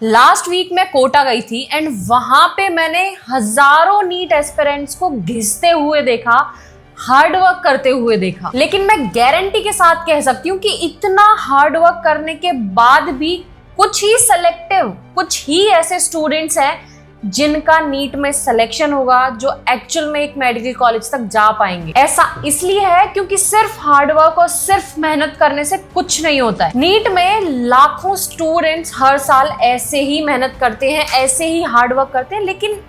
Last week मैं कोटा गई थी एंड वहां पे मैंने हजारों नीट एस्पिरेंट्स को घिसते हुए देखा, हार्ड वर्क करते हुए देखा। लेकिन मैं गारंटी के साथ कह सकती हूँ कि इतना हार्ड वर्क करने के बाद भी कुछ ही सेलेक्टिव, कुछ ही ऐसे स्टूडेंट्स हैं जिनका नीट में सिलेक्शन होगा, जो एक्चुअल में एक मेडिकल कॉलेज तक जा पाएंगे। ऐसा इसलिए है क्योंकि सिर्फ हार्डवर्क और सिर्फ मेहनत करने से कुछ नहीं होता है। नीट में लाखों स्टूडेंट्स हर साल ऐसे ही मेहनत करते हैं, ऐसे ही हार्डवर्क करते हैं, लेकिन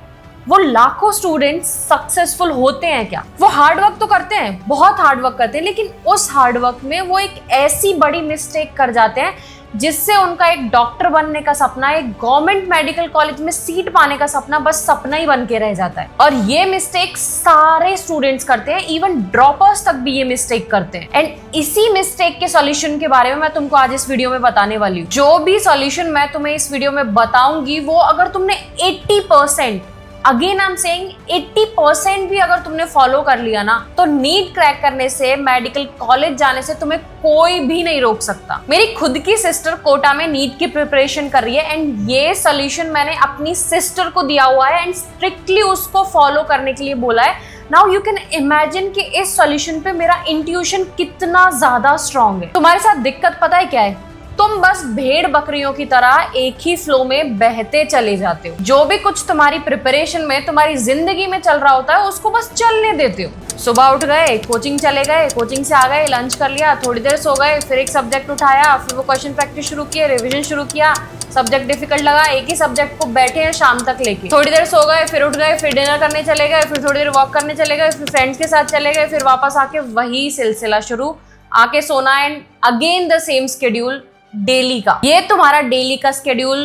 वो लाखों स्टूडेंट्स सक्सेसफुल होते हैं क्या? वो हार्डवर्क तो करते हैं, बहुत हार्डवर्क करते हैं, लेकिन उस हार्डवर्क में वो एक ऐसी बड़ी मिस्टेक कर जाते हैं जिससे उनका एक डॉक्टर बनने का सपना, एक गवर्नमेंट मेडिकल कॉलेज में सीट पाने का सपना बस सपना ही बन के रह जाता है। और ये मिस्टेक सारे स्टूडेंट्स करते हैं, इवन ड्रॉपर्स तक भी ये मिस्टेक करते हैं। एंड इसी मिस्टेक के सॉल्यूशन के बारे में मैं तुमको आज इस वीडियो में बताने वाली हूँ। जो भी सॉल्यूशन मैं तुम्हें इस वीडियो में बताऊंगी वो अगर तुमने 80%, अगेन आई एम सेइंग 80% भी अगर तुमने फॉलो कर लिया ना, तो नीट क्रैक करने से, मेडिकल कॉलेज जाने से तुम्हें कोई भी नहीं रोक सकता। मेरी खुद की सिस्टर कोटा में नीट की प्रिपरेशन कर रही है एंड ये सोल्यूशन मैंने अपनी सिस्टर को दिया हुआ है एंड स्ट्रिक्टली उसको फॉलो करने के लिए बोला है। नाउ यू कैन इमेजिन कि इस सोल्यूशन पे मेरा इंट्यूशन कितना ज्यादा स्ट्रॉन्ग है। तुम्हारे साथ दिक्कत पता है क्या है? तुम बस भेड़ बकरियों की तरह एक ही फ्लो में बहते चले जाते हो। जो भी कुछ तुम्हारी प्रिपरेशन में, तुम्हारी जिंदगी में चल रहा होता है, उसको बस चलने देते हो। सुबह उठ गए, कोचिंग चले गए, कोचिंग से आ गए, लंच कर लिया, थोड़ी देर सो गए, फिर एक सब्जेक्ट उठाया, फिर वो क्वेश्चन प्रैक्टिस शुरू किए, रिविजन शुरू किया, सब्जेक्ट डिफिकल्ट लगा, एक ही सब्जेक्ट को बैठे हैं शाम तक लेके। थोड़ी देर सो गए, फिर उठ गए, फिर डिनर करने चले गए, फिर थोड़ी देर वॉक करने चले गए, फिर फ्रेंड्स के साथ चले गए, फिर वापस आके वही सिलसिला शुरू, आके सोना and again the same schedule daily का। ये तुम्हारा डेली का स्केड्यूल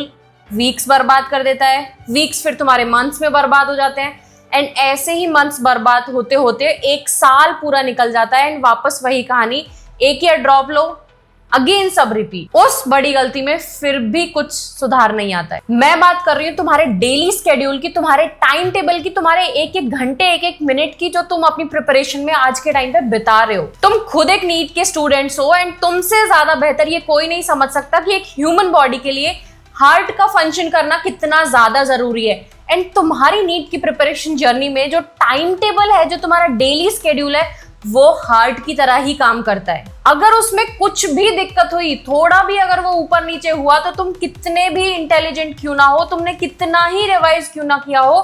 वीक्स बर्बाद कर देता है, वीक्स फिर तुम्हारे मंथ्स में बर्बाद हो जाते हैं एंड ऐसे ही मंथ्स बर्बाद होते होते एक साल पूरा निकल जाता है एंड वापस वही कहानी, एक ईयर ड्रॉप लो, अगेन सब रिपीट। उस बड़ी गलती में फिर भी कुछ सुधार नहीं आता है। मैं बात कर रही हूँ तुम्हारे डेली स्केड्यूल की, तुम्हारे टाइम टेबल की, तुम्हारे एक एक घंटे, एक एक मिनट की, जो तुम अपनी प्रिपरेशन में आज के टाइम पे बिता रहे हो। तुम खुद एक नीट के स्टूडेंट्स हो एंड तुमसे ज्यादा बेहतर ये कोई नहीं समझ सकता कि एक ह्यूमन बॉडी के लिए हार्ट का फंक्शन करना कितना ज्यादा जरूरी है। एंड तुम्हारी नीट की प्रिपरेशन जर्नी में जो टाइम टेबल है, जो तुम्हारा डेली स्केड्यूल है, वो हार्ट की तरह ही काम करता है। अगर उसमें कुछ भी दिक्कत हुई, थोड़ा भी अगर वो ऊपर नीचे हुआ, तो तुम कितने भी इंटेलिजेंट क्यों ना हो, तुमने कितना ही रिवाइज क्यों ना किया हो,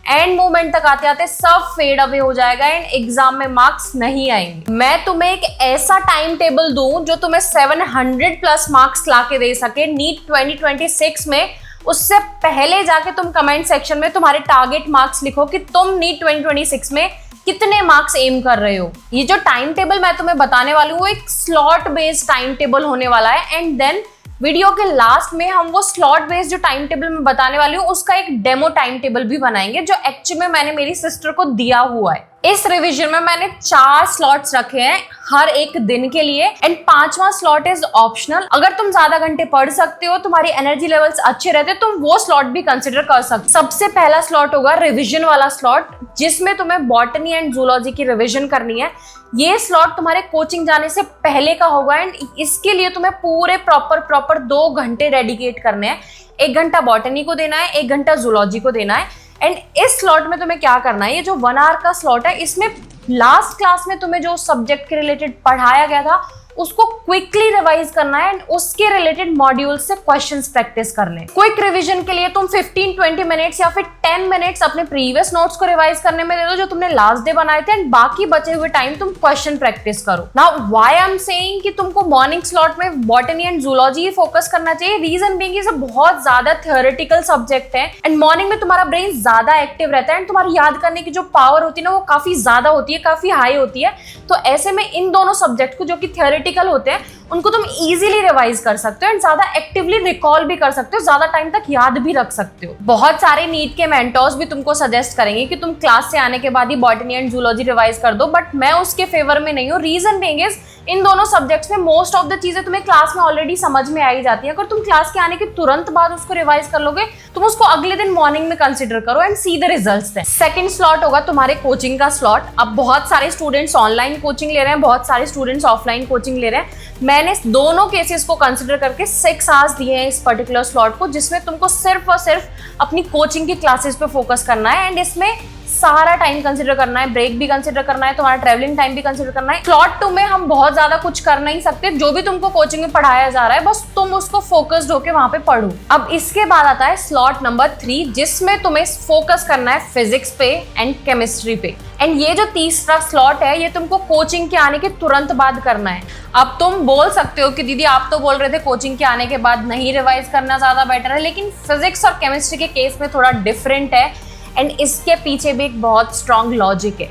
एंड मोमेंट तक आते आते सब फेड अवे हो जाएगा एंड एग्जाम में मार्क्स नहीं आएंगे। मैं तुम्हें एक ऐसा टाइम टेबल दूं जो तुम्हें 700 प्लस मार्क्स लाके दे सके नीट 2026 में। उससे पहले जाके तुम कमेंट सेक्शन में तुम्हारे टारगेट मार्क्स लिखो कि तुम नीट 2026 में कितने मार्क्स एम कर रहे हो। ये जो टाइम टेबल मैं तुम्हें बताने वाली हूँ, वो एक स्लॉट बेस्ड टाइम टेबल होने वाला है एंड देन वीडियो के लास्ट में हम वो स्लॉट बेस्ड जो टाइम टेबल मैं बताने वाली हूँ उसका एक डेमो टाइम टेबल भी बनाएंगे, जो एक्चुअली में मैंने मेरी सिस्टर को दिया हुआ है। इस रिवीजन में मैंने 4 स्लॉट्स रखे हैं हर एक दिन के लिए एंड 5वां स्लॉट इज ऑप्शनल। अगर तुम ज्यादा घंटे पढ़ सकते हो, तुम्हारी एनर्जी लेवल्स अच्छे रहते हो, तुम वो स्लॉट भी कंसिडर कर सकते। सबसे पहला स्लॉट होगा रिवीजन वाला स्लॉट, जिसमें तुम्हें बॉटनी एंड जूलॉजी की रिवीजन करनी है। ये स्लॉट तुम्हारे कोचिंग जाने से पहले का होगा एंड इसके लिए तुम्हें पूरे प्रॉपर 2 घंटे डेडिकेट करने हैं। 1 घंटा बॉटनी को देना है, 1 घंटा जूलॉजी को देना है। एंड इस स्लॉट में तुम्हें क्या करना है, ये जो 1 आवर का स्लॉट है, इसमें लास्ट क्लास में तुम्हें जो सब्जेक्ट के रिलेटेड पढ़ाया गया था उसको क्विकली रिवाइज करना है एंड उसके रिलेटेड मॉड्यूल से क्वेश्चंस प्रैक्टिस करने। क्विक रिवीजन के लिए तुम 15-20 मिनट्स या फिर 10 मिनट्स अपने प्रीवियस नोट्स को रिवाइज करने में दे दो जो तुमने लास्ट डे बनाए थे एंड बाकी बचे हुए टाइम तुम क्वेश्चन प्रैक्टिस करो। Now why I am saying कि तुमको मॉर्निंग स्लॉट में बॉटनी एंड जूलॉजी फोकस करना चाहिए, रीजन बीइंग ये बहुत ज्यादा थ्योरेटिकल सब्जेक्ट है एंड मॉर्निंग में तुम्हारा ब्रेन ज्यादा एक्टिव रहता है एंड तुम्हारी याद करने की जो पावर होती है ना, वो काफी ज्यादा होती है, काफी हाई होती है। तो ऐसे में इन दोनों सब्जेक्ट को, जो कि थ्योरेटिकल होते हैं, उनको तुम इजीली रिवाइज कर सकते हो एंड ज्यादा एक्टिवली रिकॉल भी कर सकते हो, ज्यादा टाइम तक याद भी रख सकते हो। बहुत सारे नीट के मेंटर्स भी तुमको सजेस्ट करेंगे कि तुम क्लास से आने के बाद ही बॉटनी एंड जूलॉजी रिवाइज कर दो, बट मैं उसके फेवर में नहीं हूँ। रीजन बीइंग इज इन दोनों सब्जेक्ट्स में मोस्ट ऑफ द चीजें तुम्हें क्लास में ऑलरेडी समझ में आ ही जाती है। अगर तुम क्लास के आने के तुरंत बाद उसको रिवाइज कर लोगे, तुम उसको अगले दिन मॉर्निंग में कंसिडर करो and see the results then. Second slot होगा तुम्हारे कोचिंग का स्लॉट। अब बहुत सारे स्टूडेंट्स ऑनलाइन कोचिंग ले रहे हैं, बहुत सारे स्टूडेंट्स ऑफलाइन कोचिंग ले रहे हैं। मैंने दोनों केसेस को कंसिडर करके 6 आवर्स दिए हैं इस पर्टिकुलर स्लॉट को, जिसमें तुमको सिर्फ और सिर्फ अपनी कोचिंग की क्लासेस पे फोकस करना है एंड इसमें सारा टाइम कंसिडर करना है, ब्रेक भी कंसिडर करना है, तुम्हारा ट्रैवलिंग टाइम भी कंसिडर करना है। स्लॉट 2 में हम बहुत ज्यादा कुछ कर नहीं सकते, जो भी तुमको कोचिंग में पढ़ाया जा रहा है बस तुम उसको फोकस्ड होके वहां पे पढ़ो। अब इसके बाद आता है स्लॉट नंबर 3, जिसमें तुम्हें फोकस करना है फिजिक्स पे एंड केमिस्ट्री पे। एंड ये जो तीसरा स्लॉट है ये तुमको कोचिंग के आने के तुरंत बाद करना है। अब तुम बोल सकते हो कि दीदी आप तो बोल रहे थे कोचिंग के आने के बाद नहीं रिवाइज करना ज्यादा बेटर है, लेकिन फिजिक्स और केमिस्ट्री के केस में थोड़ा डिफरेंट है एंड इसके पीछे भी एक बहुत स्ट्रॉन्ग लॉजिक है।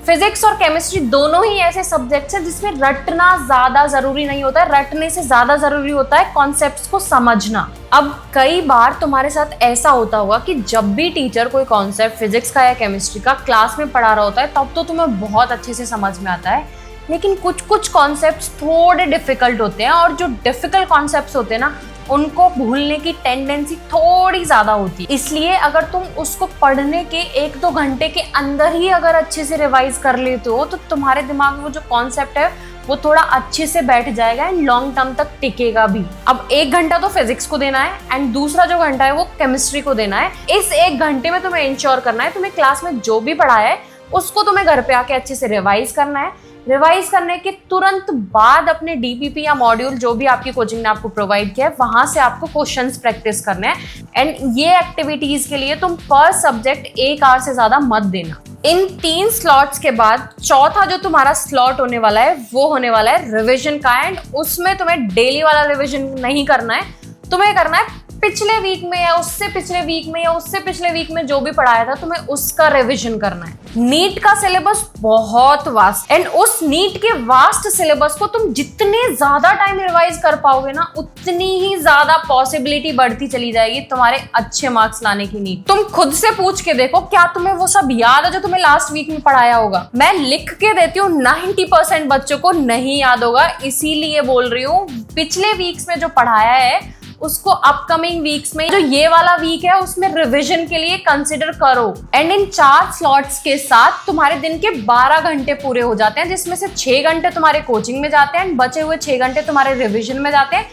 फिजिक्स और केमिस्ट्री दोनों ही ऐसे सब्जेक्ट्स हैं जिसमें रटना ज्यादा जरूरी नहीं होता है, रटने से ज्यादा जरूरी होता है कॉन्सेप्ट्स को समझना। अब कई बार तुम्हारे साथ ऐसा होता होगा कि जब भी टीचर कोई कॉन्सेप्ट फिजिक्स का या केमिस्ट्री का क्लास में पढ़ा रहा होता है तब तो तुम्हें बहुत अच्छे से समझ में आता है, लेकिन कुछ कुछ कॉन्सेप्ट्स थोड़े डिफिकल्ट होते हैं और जो डिफिकल्ट कॉन्सेप्ट्स होते हैं ना उनको भूलने की टेंडेंसी थोड़ी ज्यादा होती है। इसलिए अगर तुम उसको पढ़ने के 1-2 घंटे के अंदर ही अगर अच्छे से रिवाइज कर लेते हो तो तुम्हारे दिमाग में वो जो कॉन्सेप्ट है वो थोड़ा अच्छे से बैठ जाएगा एंड लॉन्ग टर्म तक टिकेगा भी। अब 1 घंटा तो फिजिक्स को देना है एंड दूसरा जो घंटा है वो केमिस्ट्री को देना है। इस 1 घंटे में तुम्हें इंश्योर करना है तुम्हें क्लास में जो भी पढ़ाया है उसको तुम्हें घर पे आके अच्छे से रिवाइज करना है। रिवाइज करने के तुरंत बाद अपने डीपीपी या मॉड्यूल जो भी आपकी कोचिंग ने आपको प्रोवाइड किया है वहां से आपको क्वेश्चंस प्रैक्टिस करने हैं एंड ये एक्टिविटीज के लिए तुम पर सब्जेक्ट 1 आवर से ज्यादा मत देना। इन 3 स्लॉट्स के बाद चौथा जो तुम्हारा स्लॉट होने वाला है वो होने वाला है रिविजन का एंड उसमें तुम्हें डेली वाला रिविजन नहीं करना है, तुम्हें करना है पिछले वीक में या उससे पिछले वीक में या उससे पिछले वीक में जो भी पढ़ाया था तुम्हें उसका रिवीजन करना है। नीट का सिलेबस बहुत वास्ट एंड उस नीट के वास्ट सिलेबस को तुम जितने ज्यादा टाइम रिवाइज कर पाओगे ना उतनी ही ज्यादा पॉसिबिलिटी बढ़ती चली जाएगी तुम्हारे अच्छे मार्क्स लाने की। नीट तुम खुद से पूछ के देखो क्या तुम्हें वो सब याद है जो तुम्हें लास्ट वीक में पढ़ाया होगा। मैं लिख के देती हूँ 90% बच्चों को नहीं याद होगा, इसीलिए बोल रही हूँ पिछले वीक्स में जो पढ़ाया है उसको अपकमिंग वीक्स में जो ये वाला वीक है उसमें रिवीजन के लिए कंसिडर करो। एंड इन 4 स्लॉट्स के साथ तुम्हारे दिन के 12 घंटे पूरे हो जाते हैं, जिसमें से 6 घंटे तुम्हारे कोचिंग में जाते हैं एंड बचे हुए 6 घंटे तुम्हारे रिवीजन में जाते हैं,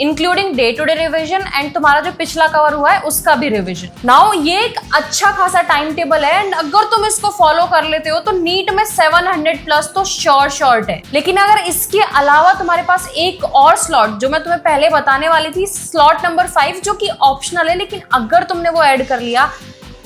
including day to day revision and तुम्हारा जो पिछला कवर हुआ है उसका भी रिविजन। नाउ ये एक अच्छा खासा टाइम टेबल है एंड अगर तुम इसको फॉलो कर लेते हो तो नीट में 700 प्लस तो शॉर्ट है। लेकिन अगर इसके अलावा तुम्हारे पास एक और स्लॉट जो मैं तुम्हें पहले बताने वाली थी, स्लॉट नंबर 5 जो कि ऑप्शनल है, लेकिन अगर तुमने वो ऐड कर लिया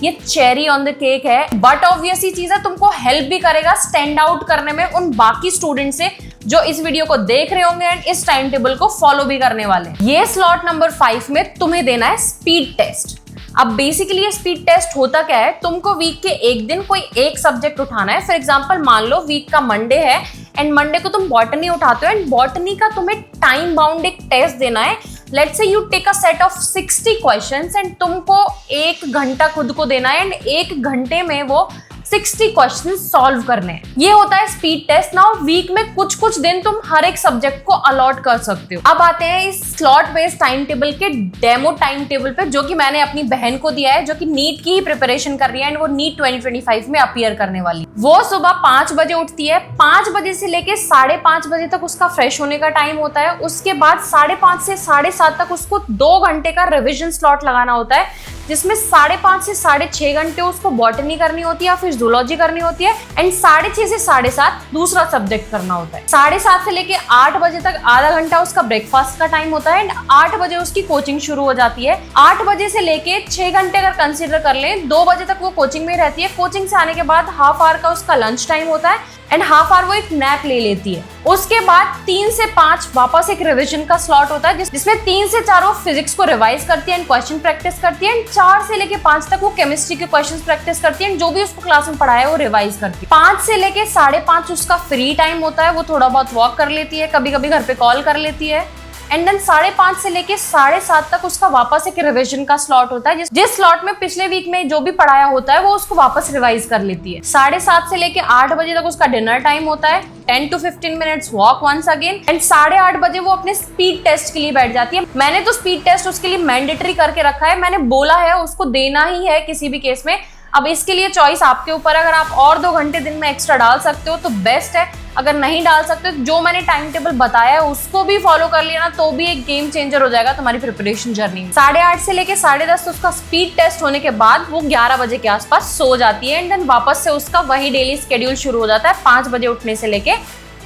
ये चेरी ऑन द केक है, बट ऑब्वियस ही चीज है तुमको हेल्प भी करेगा स्टैंड आउट करने में उन बाकी स्टूडेंट से जो इस वीडियो को देख रहे होंगे एंड इस टाइम टेबल को फॉलो भी करने वाले हैं। ये स्लॉट नंबर 5 में तुम्हें देना है स्पीड टेस्ट। अब बेसिकली ये स्पीड टेस्ट होता क्या है, तुमको वीक के एक दिन कोई एक सब्जेक्ट उठाना है। फॉर एग्जांपल मान लो वीक का मंडे है एंड मंडे को तुम बॉटनी उठाते हो एंड बॉटनी का तुम्हें टाइम बाउंड एक टेस्ट देना है। Let's say you take a set of 60 questions and तुमको 1 घंटा खुद को देना है एंड 1 घंटे में वो 60 क्वेश्चन सॉल्व करने हैं। ये होता है स्पीड टेस्ट। नाउ वीक में कुछ कुछ दिन तुम हर एक सब्जेक्ट को अलॉट कर सकते हो। अब आते हैं इस स्लॉट बेस्ड टाइम टेबल के डेमो टाइम टेबल पे, जो कि मैंने अपनी बहन को दिया है जो कि नीट की ही प्रिपरेशन कर रही है एंड वो नीट 2025 में अपीयर करने वाली। वो सुबह 5 बजे उठती है, 5 बजे से लेके 5:30 बजे तक उसका फ्रेश होने का टाइम होता है। उसके बाद 5:30 से 7:30 तक उसको 2 घंटे का रिविजन स्लॉट लगाना होता है, जिसमें 5:30 से 6:30 घंटे उसको बॉटनी करनी होती है या फिर जूलॉजी करनी होती है एंड 6:30 से 7:30 दूसरा सब्जेक्ट करना होता है। 7:30 से लेके 8 बजे तक आधा घंटा उसका ब्रेकफास्ट का टाइम होता है एंड 8 बजे उसकी कोचिंग शुरू हो जाती है। 8 बजे से लेके 6 घंटे अगर कंसीडर कर लें, 2 बजे तक वो कोचिंग में रहती है। कोचिंग से आने के बाद हाफ आवर का उसका लंच टाइम होता है एंड हाफ आवर वो एक नैप ले लेती है। उसके बाद 3 से 5 वापस एक रिवीजन का स्लॉट होता है जिसमें 3 से 4 वो फिजिक्स को रिवाइज करती है एंड क्वेश्चन प्रैक्टिस करती है एंड 4 से लेके 5 तक वो केमिस्ट्री के क्वेश्चंस प्रैक्टिस करती है, जो भी उसको क्लास में पढ़ाया है वो रिवाइज करती है। 5 से लेके 5:30 उसका फ्री टाइम होता है, वो थोड़ा बहुत वॉक कर लेती है, कभी कभी घर पे कॉल कर लेती है एंड देन 5:30 से लेके 7:30 तक उसका वापस एक रिविजन का स्लॉट होता है, जिस स्लॉट में पिछले वीक में जो भी पढ़ाया होता है वो उसको वापस रिवाइज कर लेती है। 7:30 से लेके 8 बजे तक उसका डिनर टाइम होता है, 10 to 15 minutes walk once again, and 8:30 बजे वो अपने स्पीड टेस्ट के लिए बैठ जाती है। मैंने तो स्पीड टेस्ट उसके लिए मैंडेटरी करके रखा है, मैंने बोला है उसको देना ही है किसी भी केस में। अब इसके लिए चॉइस आपके ऊपर है, अगर आप और 2 घंटे दिन में एक्स्ट्रा डाल सकते हो तो बेस्ट है, अगर नहीं डाल सकते तो जो मैंने टाइम टेबल बताया है उसको भी फॉलो कर लिया ना तो भी एक गेम चेंजर हो जाएगा तुम्हारी प्रिपरेशन जर्नी में। 8:30 से लेके 10:30 उसका स्पीड टेस्ट होने के बाद वो 11 बजे के आसपास सो जाती है, एंड देन वापस से उसका वही डेली स्केड्यूल शुरू हो जाता है 5 बजे उठने से लेके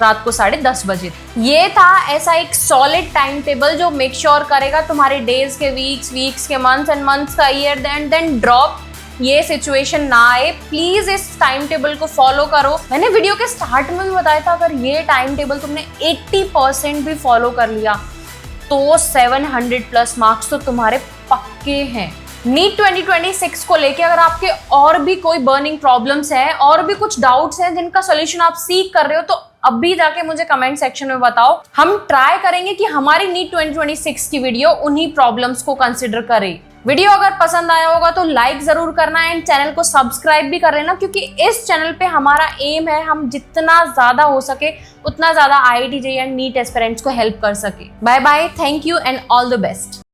रात को 10:30 बजे। ये था ऐसा एक सॉलिड टाइम टेबल जो मेक श्योर करेगा तुम्हारे डेज के वीक्स के मंथ्स एंड मंथ्स का ईयर एंड देन ड्रॉप ये सिचुएशन ना आए। प्लीज इस टाइम टेबल को फॉलो करो। मैंने वीडियो के स्टार्ट में भी बताया था, अगर ये टाइम टेबल तुमने 80% भी फॉलो कर लिया तो 700+ मार्क्स तो तुम्हारे पक्के हैं। नीट 2026 को लेके अगर आपके और भी कोई बर्निंग प्रॉब्लम्स हैं और भी कुछ डाउट्स हैं जिनका सोल्यूशन आप सीख कर रहे हो तो अभी जाके मुझे कमेंट सेक्शन में बताओ। हम ट्राई करेंगे कि हमारी नीट 2026 की वीडियो उन्हीं प्रॉब्लम्स को कंसिडर करे। वीडियो अगर पसंद आया होगा तो लाइक जरूर करना है एंड चैनल को सब्सक्राइब भी कर लेना, क्योंकि इस चैनल पे हमारा एम है हम जितना ज्यादा हो सके उतना ज्यादा IIT JEE and NEET aspirants को हेल्प कर सके। Bye bye, thank you and all the best.